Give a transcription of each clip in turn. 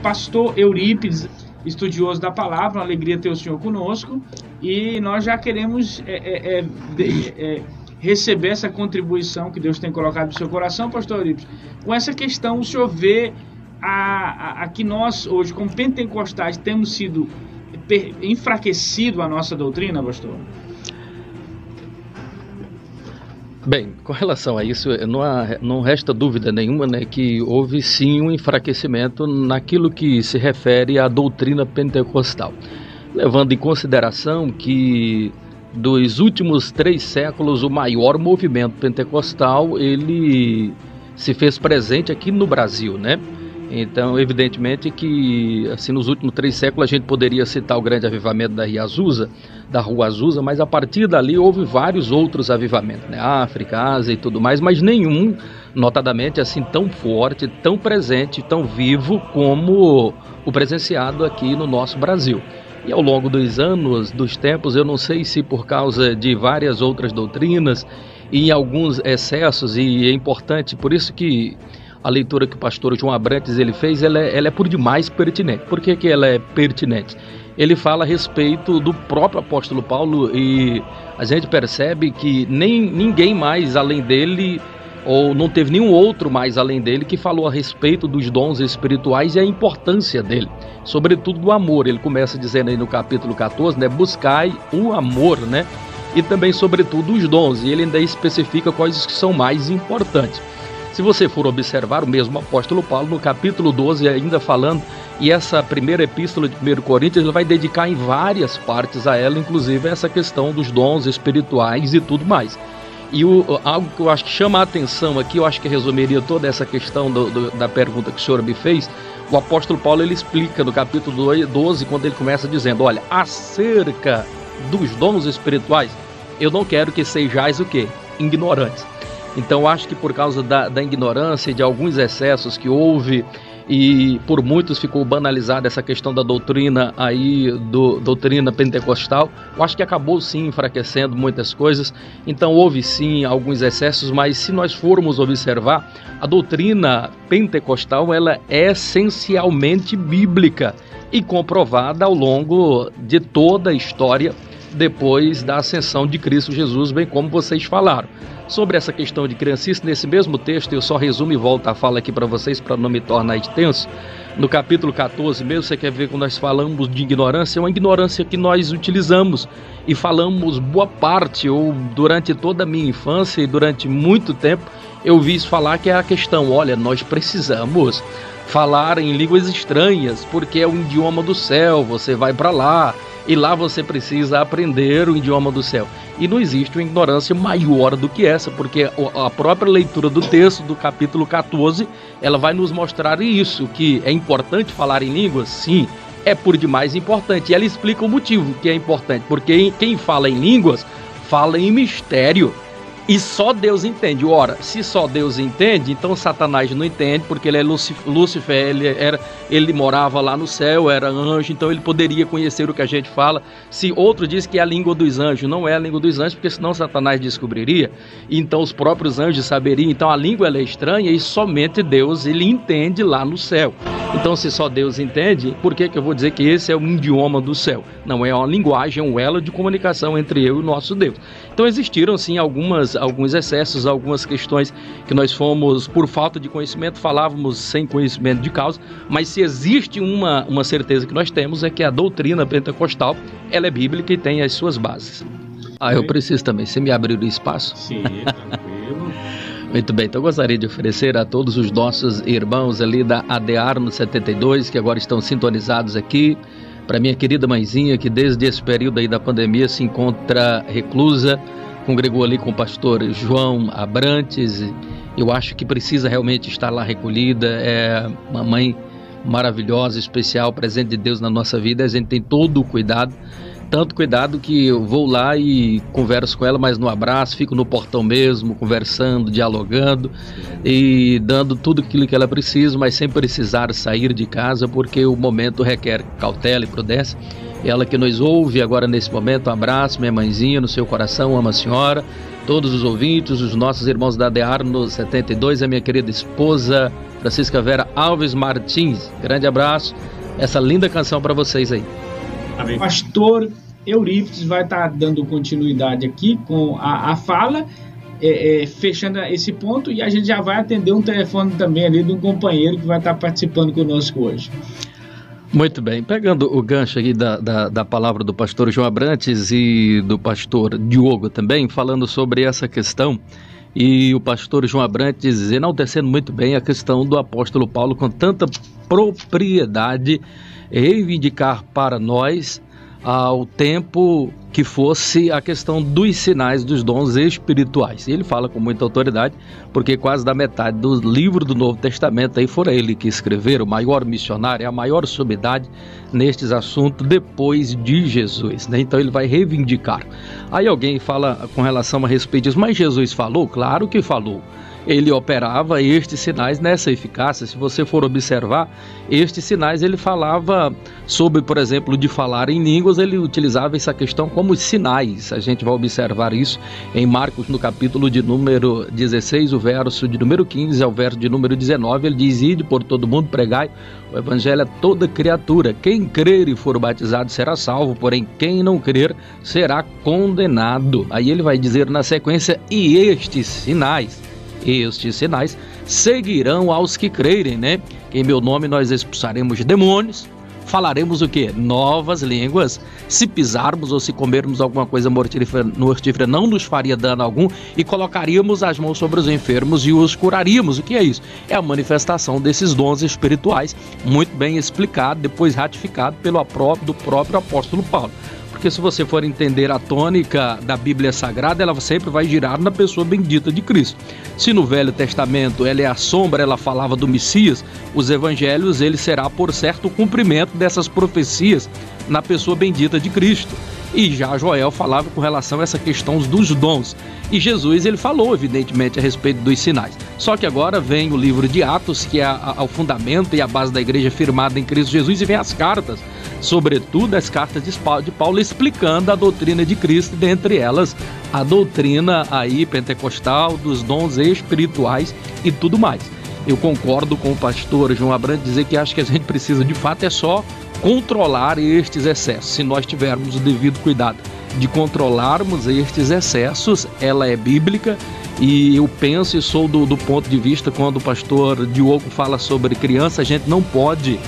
pastor Eurípides, estudioso da palavra, uma alegria ter o senhor conosco, e nós já queremos receber essa contribuição que Deus tem colocado no seu coração, pastor Eurípides. Com essa questão, o senhor vê que nós hoje, como pentecostais, temos sido enfraquecido a nossa doutrina, pastor? Bem, com relação a isso, não resta dúvida nenhuma, né, que houve sim um enfraquecimento naquilo que se refere à doutrina pentecostal, levando em consideração que dos últimos 3 séculos o maior movimento pentecostal ele se fez presente aqui no Brasil, né? Então, evidentemente que assim, nos últimos 3 séculos a gente poderia citar o grande avivamento da Rua Azusa, mas a partir dali houve vários outros avivamentos, né? África, Ásia e tudo mais, mas nenhum, notadamente, assim tão forte, tão presente, tão vivo como o presenciado aqui no nosso Brasil. E ao longo dos anos, dos tempos, eu não sei se por causa de várias outras doutrinas e em alguns excessos, e é importante, por isso que a leitura que o pastor João Abrantes ele fez, ela é por demais pertinente. Por que ela é pertinente? Ele fala a respeito do próprio apóstolo Paulo e a gente percebe que ninguém mais além dele, ou não teve nenhum outro mais além dele, que falou a respeito dos dons espirituais e a importância dele, sobretudo do amor. Ele começa dizendo aí no capítulo 14, né, buscai o amor, né, e também sobretudo os dons, e ele ainda especifica quais que são mais importantes. Se você for observar o mesmo apóstolo Paulo, no capítulo 12, ainda falando, e essa primeira epístola de 1 Coríntios, ele vai dedicar em várias partes a ela, inclusive essa questão dos dons espirituais e tudo mais. E algo que eu acho que chama a atenção aqui, eu acho que resumiria toda essa questão da pergunta que o senhor me fez, o apóstolo Paulo ele explica no capítulo 12, quando ele começa dizendo, olha, acerca dos dons espirituais, eu não quero que sejais o quê? Ignorantes. Então acho que por causa da ignorância e de alguns excessos que houve e por muitos ficou banalizada essa questão da doutrina aí, doutrina pentecostal, eu acho que acabou sim enfraquecendo muitas coisas. Então houve sim alguns excessos, mas se nós formos observar, a doutrina pentecostal ela é essencialmente bíblica e comprovada ao longo de toda a história depois da ascensão de Cristo Jesus, bem como vocês falaram. Sobre essa questão de criancice, nesse mesmo texto, eu só resumo e volto a fala aqui para vocês, para não me tornar extenso, no capítulo 14 mesmo, você quer ver quando nós falamos de ignorância, é uma ignorância que nós utilizamos e falamos boa parte, ou durante toda a minha infância e durante muito tempo, eu vi isso falar que é a questão, olha, nós precisamos falar em línguas estranhas, porque é o idioma do céu, você vai para lá, e lá você precisa aprender o idioma do céu. E não existe uma ignorância maior do que essa, porque a própria leitura do texto do capítulo 14, ela vai nos mostrar isso, que é importante falar em línguas? Sim, é por demais importante. E ela explica o motivo que é importante, porque quem fala em línguas, fala em mistério. E só Deus entende. Ora, se só Deus entende, então Satanás não entende, porque ele é Lúcifer, ele morava lá no céu, era anjo, então ele poderia conhecer o que a gente fala. Se outro diz que é a língua dos anjos, não é a língua dos anjos, porque senão Satanás descobriria, então os próprios anjos saberiam. Então a língua ela é estranha e somente Deus ele entende lá no céu. Então se só Deus entende, por que eu vou dizer que esse é o idioma do céu? Não, é uma linguagem, é um elo de comunicação entre eu e o nosso Deus. Então existiram sim alguns excessos, algumas questões que nós fomos, por falta de conhecimento, falávamos sem conhecimento de causa, mas se existe uma certeza que nós temos é que a doutrina pentecostal, ela é bíblica e tem as suas bases. Eu preciso também, você me abrir o espaço? Sim, tranquilo. Muito bem, então eu gostaria de oferecer a todos os nossos irmãos ali da ADEAR no 72, que agora estão sintonizados aqui, para minha querida mãezinha, que desde esse período aí da pandemia se encontra reclusa, congregou ali com o pastor João Abrantes. Eu acho que precisa realmente estar lá recolhida, é uma mãe maravilhosa, especial, presente de Deus na nossa vida. A gente tem todo o cuidado, tanto cuidado que eu vou lá e converso com ela, mas no abraço, fico no portão mesmo, conversando, dialogando e dando tudo aquilo que ela precisa, mas sem precisar sair de casa, porque o momento requer cautela e prudência. Ela que nos ouve agora nesse momento, um abraço, minha mãezinha, no seu coração, amo a senhora. todos os ouvintes, os nossos irmãos da Dearno 72, a minha querida esposa Francisca Vera Alves Martins. Grande abraço, essa linda canção para vocês aí. Amém. Pastor Eurípides vai estar dando continuidade aqui com a fala, fechando esse ponto, e a gente já vai atender um telefone também ali de um companheiro que vai estar participando conosco hoje. Muito bem, pegando o gancho aqui da palavra do pastor João Abrantes e do pastor Diogo também, falando sobre essa questão, e o pastor João Abrantes enaltecendo muito bem a questão do apóstolo Paulo com tanta propriedade, reivindicar para nós ao tempo que fosse a questão dos sinais dos dons espirituais. E ele fala com muita autoridade, porque quase da metade do livro do Novo Testamento aí fora ele que escreveram, o maior missionário, a maior sumidade nestes assuntos depois de Jesus, né? Então ele vai reivindicar. Aí alguém fala com relação a respeito disso, mas Jesus falou? Claro que falou. Ele operava estes sinais nessa eficácia. Se você for observar, estes sinais ele falava sobre, por exemplo, de falar em línguas, ele utilizava essa questão como sinais. A gente vai observar isso em Marcos, no capítulo de número 16, o verso de número 15 ao verso de número 19, ele diz: ide por todo mundo, pregai o evangelho a toda criatura. Quem crer e for batizado será salvo, porém quem não crer será condenado. Aí ele vai dizer na sequência: e estes sinais seguirão aos que crerem, né? Em meu nome nós expulsaremos demônios, falaremos o quê? Novas línguas. Se pisarmos ou se comermos alguma coisa mortífera não nos faria dano algum, e colocaríamos as mãos sobre os enfermos e os curaríamos. O que é isso? É a manifestação desses dons espirituais, muito bem explicado, depois ratificado do próprio apóstolo Paulo. Porque se você for entender a tônica da Bíblia Sagrada, ela sempre vai girar na pessoa bendita de Cristo. Se no Velho Testamento ela é a sombra, ela falava do Messias, os evangelhos, ele será por certo o cumprimento dessas profecias na pessoa bendita de Cristo. E já Joel falava com relação a essa questão dos dons. E Jesus, ele falou, evidentemente, a respeito dos sinais. Só que agora vem o livro de Atos, que é o fundamento e a base da igreja firmada em Cristo Jesus, e vem as cartas, sobretudo as cartas de Paulo, explicando a doutrina de Cristo, dentre elas a doutrina aí pentecostal, dos dons espirituais e tudo mais. Eu concordo com o pastor João Abrantes dizer que acho que a gente precisa, de fato, é só controlar estes excessos. Se nós tivermos o devido cuidado de controlarmos estes excessos, ela é bíblica. E eu penso e sou do ponto de vista, quando o pastor Diogo fala sobre criança, a gente não pode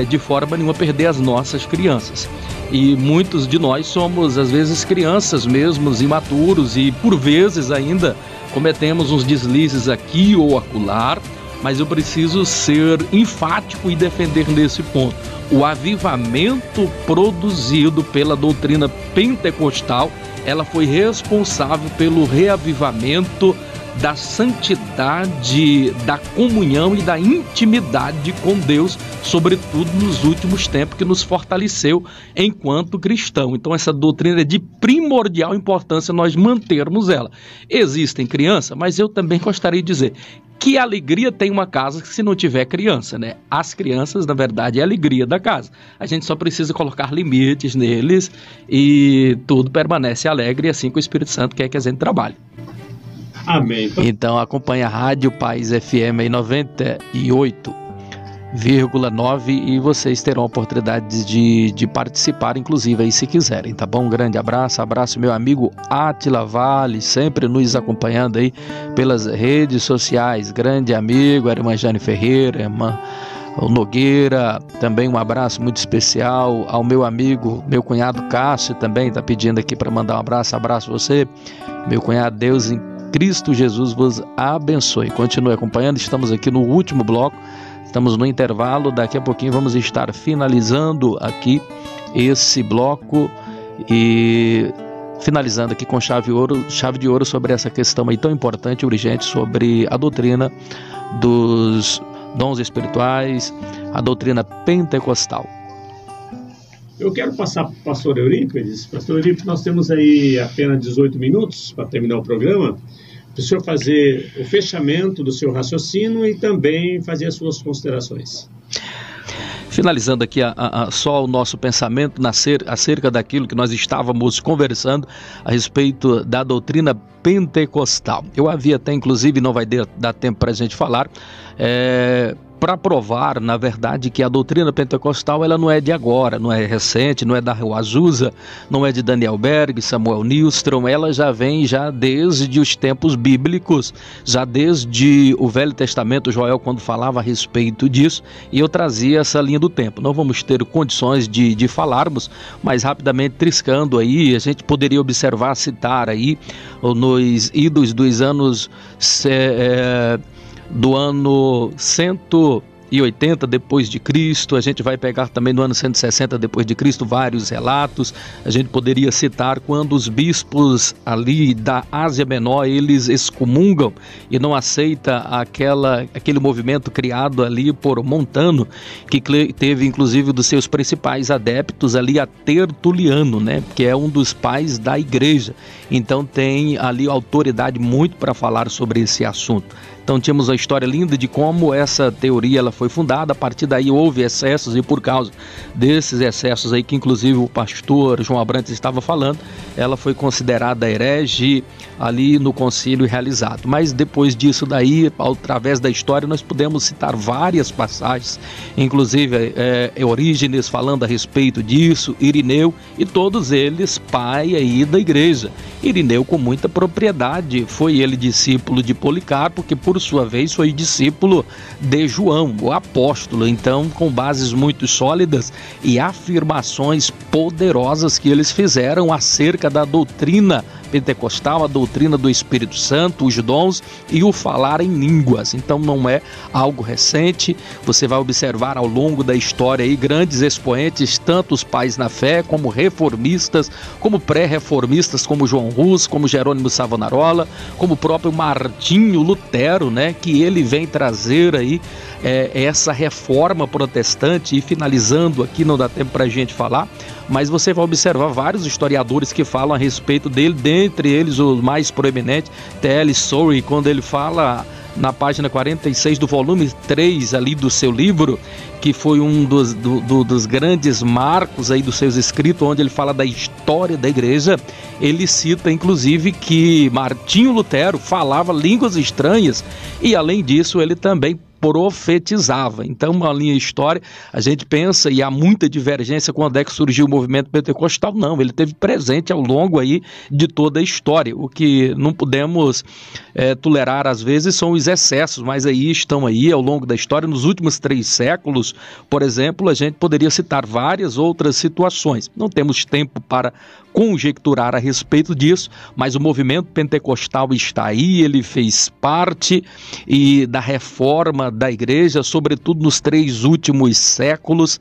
de forma nenhuma perder as nossas crianças. E muitos de nós somos às vezes crianças mesmo, imaturos, e por vezes ainda cometemos uns deslizes aqui ou acolá, mas eu preciso ser enfático e defender nesse ponto. O avivamento produzido pela doutrina pentecostal, ela foi responsável pelo reavivamento da santidade, da comunhão e da intimidade com Deus, sobretudo nos últimos tempos, que nos fortaleceu enquanto cristão. Então essa doutrina é de primordial importância nós mantermos ela. Existem crianças, mas eu também gostaria de dizer que alegria tem uma casa se não tiver criança, né? As crianças, na verdade, é a alegria da casa. A gente só precisa colocar limites neles e tudo permanece alegre, assim que o Espírito Santo quer que a gente trabalhe. Amém. Então acompanhe a Rádio Paz FM em 98,9 e vocês terão a oportunidade de participar, inclusive aí se quiserem, tá bom? Um grande abraço meu amigo Átila Vale, sempre nos acompanhando aí pelas redes sociais, grande amigo, a irmã Jane Ferreira, a irmã Nogueira, também um abraço muito especial ao meu amigo, meu cunhado Cássio, também está pedindo aqui para mandar um abraço você, meu cunhado. Deus em Cristo Jesus vos abençoe. Continue acompanhando, estamos aqui no último bloco, estamos no intervalo, daqui a pouquinho vamos estar finalizando aqui esse bloco e finalizando aqui com chave de ouro sobre essa questão aí tão importante e urgente sobre a doutrina dos dons espirituais, a doutrina pentecostal. Eu quero passar para o pastor Eurípides. Pastor Eurípides, nós temos aí apenas 18 minutos para terminar o programa, para o senhor fazer o fechamento do seu raciocínio e também fazer as suas considerações. Finalizando aqui só o nosso pensamento acerca daquilo que nós estávamos conversando a respeito da doutrina pentecostal. Eu havia até, inclusive, não vai dar tempo para a gente falar, para provar, na verdade, que a doutrina pentecostal ela não é de agora, não é recente, não é da Rua Azusa, não é de Daniel Berg, Samuel Nilstrom, ela já vem desde os tempos bíblicos, já desde o Velho Testamento, Joel, quando falava a respeito disso, e eu trazia essa linha do tempo. Não vamos ter condições de falarmos, mas rapidamente triscando aí, a gente poderia observar, citar aí, nos idos dos anos... do ano 180 depois de Cristo, a gente vai pegar também no ano 160 depois de Cristo vários relatos. A gente poderia citar quando os bispos ali da Ásia Menor, eles excomungam e não aceita aquele movimento criado ali por Montano, que teve inclusive dos seus principais adeptos ali a Tertuliano, né, que é um dos pais da igreja. Então tem ali autoridade muito para falar sobre esse assunto. Então tínhamos a história linda de como essa teoria ela foi fundada. A partir daí houve excessos, e por causa desses excessos aí que inclusive o pastor João Abrantes estava falando, ela foi considerada herege ali no concílio realizado. Mas depois disso daí, através da história, nós podemos citar várias passagens, inclusive Orígenes falando a respeito disso, Irineu, e todos eles pai aí da igreja. Irineu com muita propriedade, foi ele discípulo de Policarpo, que por sua vez foi discípulo de João, o apóstolo. Então, com bases muito sólidas e afirmações poderosas que eles fizeram acerca da doutrina pentecostal, a doutrina do Espírito Santo, os dons e o falar em línguas. Então não é algo recente. Você vai observar ao longo da história aí grandes expoentes, tanto os pais na fé, como reformistas, como pré-reformistas, como João Hus, como Jerônimo Savonarola, como o próprio Martinho Lutero, né, que ele vem trazer aí essa reforma protestante. E finalizando aqui, não dá tempo para a gente falar, mas você vai observar vários historiadores que falam a respeito dele, dentre eles o mais proeminente, T.L. Story, quando ele fala na página 46 do volume 3 ali do seu livro, que foi um dos grandes marcos aí dos seus escritos, onde ele fala da história da igreja. Ele cita inclusive que Martinho Lutero falava línguas estranhas e além disso ele também profetizava. Então, uma linha história, a gente pensa, e há muita divergência quando é que surgiu o movimento pentecostal. Não, ele esteve presente ao longo aí de toda a história. O que não podemos tolerar às vezes são os excessos, mas aí estão aí ao longo da história. Nos últimos 3 séculos, por exemplo, a gente poderia citar várias outras situações. Não temos tempo para conjecturar a respeito disso, mas o movimento pentecostal está aí, ele fez parte da reforma da igreja, sobretudo nos 3 últimos séculos.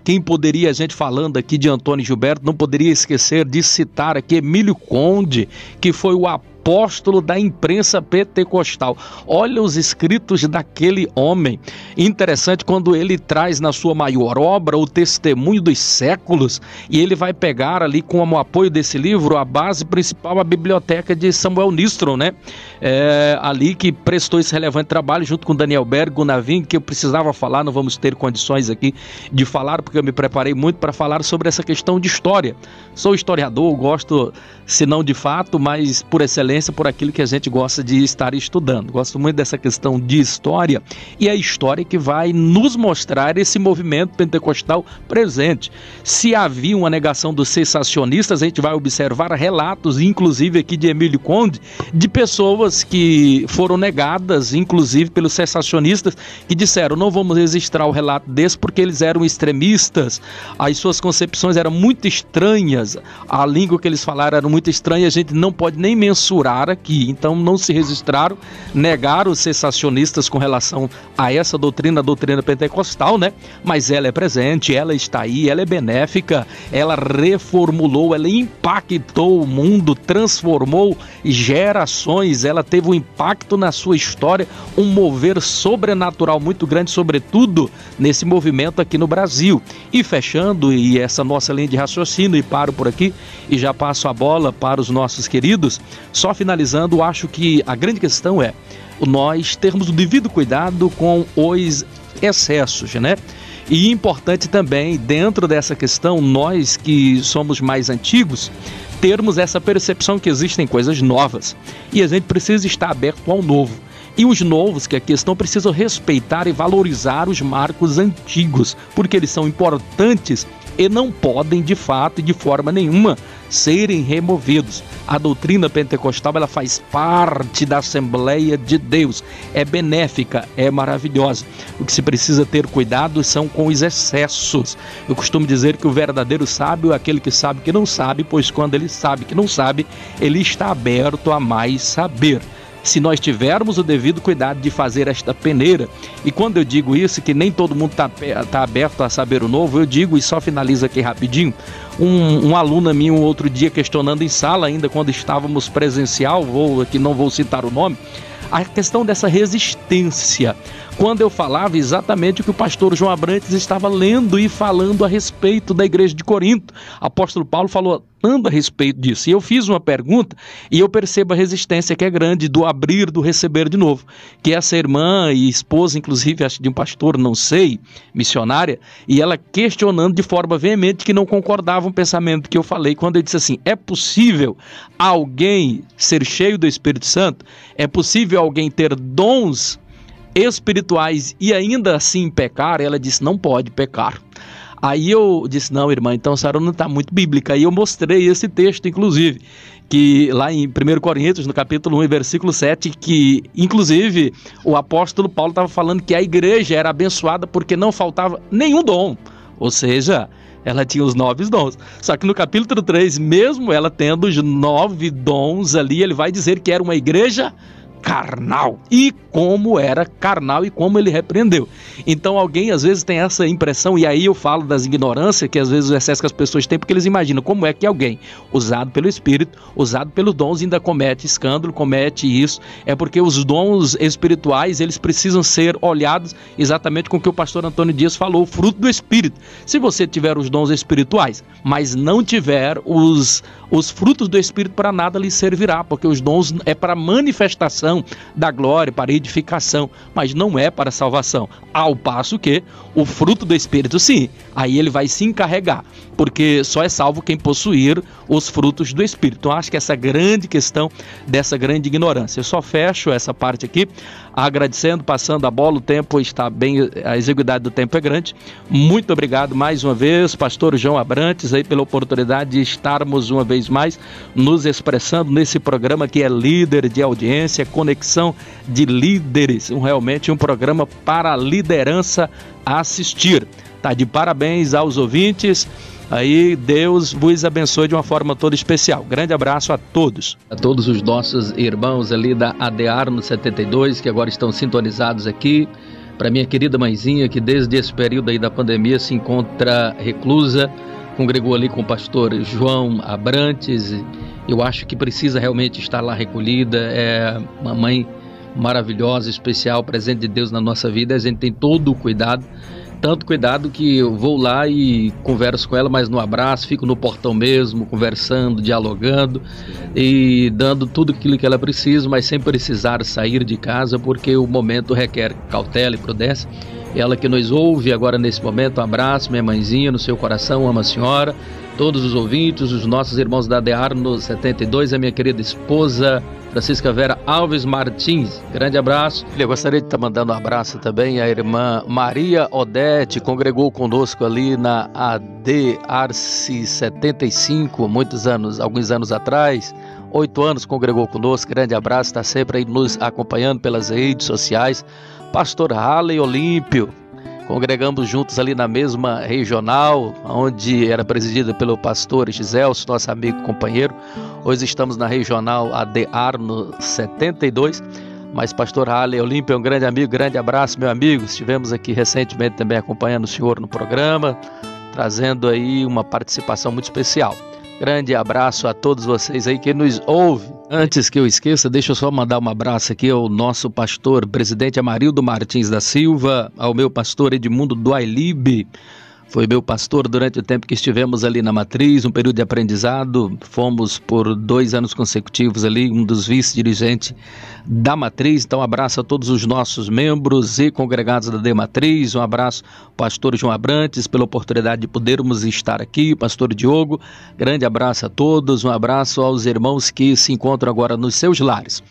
Quem poderia, a gente falando aqui de Antônio Gilberto, não poderia esquecer de citar aqui Emílio Conde, que foi o apóstolo da imprensa pentecostal. Olha os escritos daquele homem. Interessante quando ele traz na sua maior obra o testemunho dos séculos, e ele vai pegar ali como apoio desse livro a base principal, a biblioteca de Samuel Nilstrom, né? Ali que prestou esse relevante trabalho junto com Daniel Berg, Gunavin, que eu precisava falar, não vamos ter condições aqui de falar, porque eu me preparei muito para falar sobre essa questão de história. Sou historiador, gosto, se não de fato, mas por excelência, por aquilo que a gente gosta de estar estudando. Gosto muito dessa questão de história, e a história que vai nos mostrar esse movimento pentecostal presente. Se havia uma negação dos cessacionistas, a gente vai observar relatos, inclusive aqui de Emílio Conde, de pessoas que foram negadas, inclusive pelos cessacionistas, que disseram: não vamos registrar o relato desse porque eles eram extremistas, as suas concepções eram muito estranhas, a língua que eles falaram era muito estranha, a gente não pode nem mensurar aqui. Então não se registraram, negaram os cessacionistas com relação a essa doutrina, a doutrina pentecostal, né? Mas ela é presente, ela está aí, ela é benéfica, ela reformulou, ela impactou o mundo, transformou gerações, ela teve um impacto na sua história, um mover sobrenatural muito grande, sobretudo nesse movimento aqui no Brasil. E fechando, e essa nossa linha de raciocínio, e paro por aqui e já passo a bola para os nossos queridos. Só finalizando, acho que a grande questão é nós termos o devido cuidado com os excessos, né? E importante também, dentro dessa questão, nós que somos mais antigos, termos essa percepção que existem coisas novas e a gente precisa estar aberto ao novo. E os novos que aqui estão precisam respeitar e valorizar os marcos antigos, porque eles são importantes e não podem, de fato e de forma nenhuma, serem removidos. A doutrina pentecostal, ela faz parte da Assembleia de Deus, é benéfica, é maravilhosa. O que se precisa ter cuidado são com os excessos. Eu costumo dizer que o verdadeiro sábio é aquele que sabe que não sabe, pois quando ele sabe que não sabe, ele está aberto a mais saber. Se nós tivermos o devido cuidado de fazer esta peneira, e quando eu digo isso, que nem todo mundo está aberto a saber o novo, eu digo, e só finalizo aqui rapidinho, um aluno meu um outro dia questionando em sala, ainda quando estávamos presencial, que não vou citar o nome, a questão dessa resistência, quando eu falava exatamente o que o pastor João Abrantes estava lendo e falando a respeito da igreja de Corinto. O apóstolo Paulo falou tanto a respeito disso. E eu fiz uma pergunta e eu percebo a resistência que é grande do abrir, do receber de novo. Que essa irmã e esposa, inclusive, acho de um pastor, não sei, missionária, e ela questionando de forma veemente que não concordava com o pensamento que eu falei, quando eu disse assim, é possível alguém ser cheio do Espírito Santo? É possível alguém ter dons espirituais e ainda assim pecar? Ela disse, não pode pecar. Aí eu disse, não, irmã, então a senhora não está muito bíblica. Aí eu mostrei esse texto, inclusive, que lá em 1 Coríntios, no capítulo 1, versículo 7, que inclusive o apóstolo Paulo estava falando que a igreja era abençoada porque não faltava nenhum dom, ou seja, ela tinha os 9 dons. Só que no capítulo 3, mesmo ela tendo os 9 dons ali, ele vai dizer que era uma igreja carnal, e como era carnal e como ele repreendeu. Então alguém às vezes tem essa impressão, e aí eu falo das ignorâncias que às vezes o excesso que as pessoas têm, porque eles imaginam como é que alguém usado pelo Espírito, usado pelos dons, ainda comete escândalo, comete isso. É porque os dons espirituais, eles precisam ser olhados exatamente com o que o pastor Antônio Dias falou, o fruto do Espírito. Se você tiver os dons espirituais, mas não tiver os frutos do Espírito, para nada lhe servirá, porque os dons é para manifestação da glória, para edificação, mas não é para salvação. Ao passo que o fruto do Espírito, sim, aí ele vai se encarregar, porque só é salvo quem possuir os frutos do Espírito. Então acho que essa grande questão dessa grande ignorância. Eu só fecho essa parte aqui, agradecendo, passando a bola, o tempo está bem, a exiguidade do tempo é grande. Muito obrigado mais uma vez, pastor João Abrantes, aí pela oportunidade de estarmos uma vez mais nos expressando nesse programa que é líder de audiência, conexão de líderes, realmente um programa para a liderança assistir. Tá de parabéns aos ouvintes. Aí Deus vos abençoe de uma forma toda especial. Grande abraço a todos. A todos os nossos irmãos ali da ADEAR no 72, que agora estão sintonizados aqui. Para minha querida mãezinha, que desde esse período aí da pandemia se encontra reclusa, congregou ali com o pastor João Abrantes. Eu acho que precisa realmente estar lá recolhida. É uma mãe maravilhosa, especial, presente de Deus na nossa vida. A gente tem todo o cuidado. Tanto cuidado que eu vou lá e converso com ela, mas no abraço, fico no portão mesmo, conversando, dialogando e dando tudo aquilo que ela precisa, mas sem precisar sair de casa, porque o momento requer cautela e prudência. Ela que nos ouve agora nesse momento, um abraço, minha mãezinha, no seu coração, amo a senhora, todos os ouvintes, os nossos irmãos da ADEAR no 72, a minha querida esposa Francisca Vera Alves Martins, grande abraço. Eu gostaria de estar mandando um abraço também à irmã Maria Odete, congregou conosco ali na ADEAR-se 75, alguns anos atrás, 8 anos congregou conosco, grande abraço, está sempre aí nos acompanhando pelas redes sociais. Pastor Halley Olímpio, congregamos juntos ali na mesma regional, onde era presidida pelo pastor Giselso, nosso amigo e companheiro. Hoje estamos na regional ADEAR no 72, mas pastor Halley Olímpio é um grande amigo, grande abraço, meu amigo. Estivemos aqui recentemente também acompanhando o senhor no programa, trazendo aí uma participação muito especial. Grande abraço a todos vocês aí que nos ouvem. Antes que eu esqueça, deixa eu só mandar um abraço aqui ao nosso pastor, presidente Amarildo Martins da Silva, ao meu pastor Edmundo Duailib, Foi meu pastor durante o tempo que estivemos ali na Matriz, um período de aprendizado. Fomos por 2 anos consecutivos ali, um dos vice-dirigentes da Matriz. Então, um abraço a todos os nossos membros e congregados da Matriz. Um abraço ao pastor João Abrantes pela oportunidade de podermos estar aqui, pastor Diogo. Grande abraço a todos, um abraço aos irmãos que se encontram agora nos seus lares.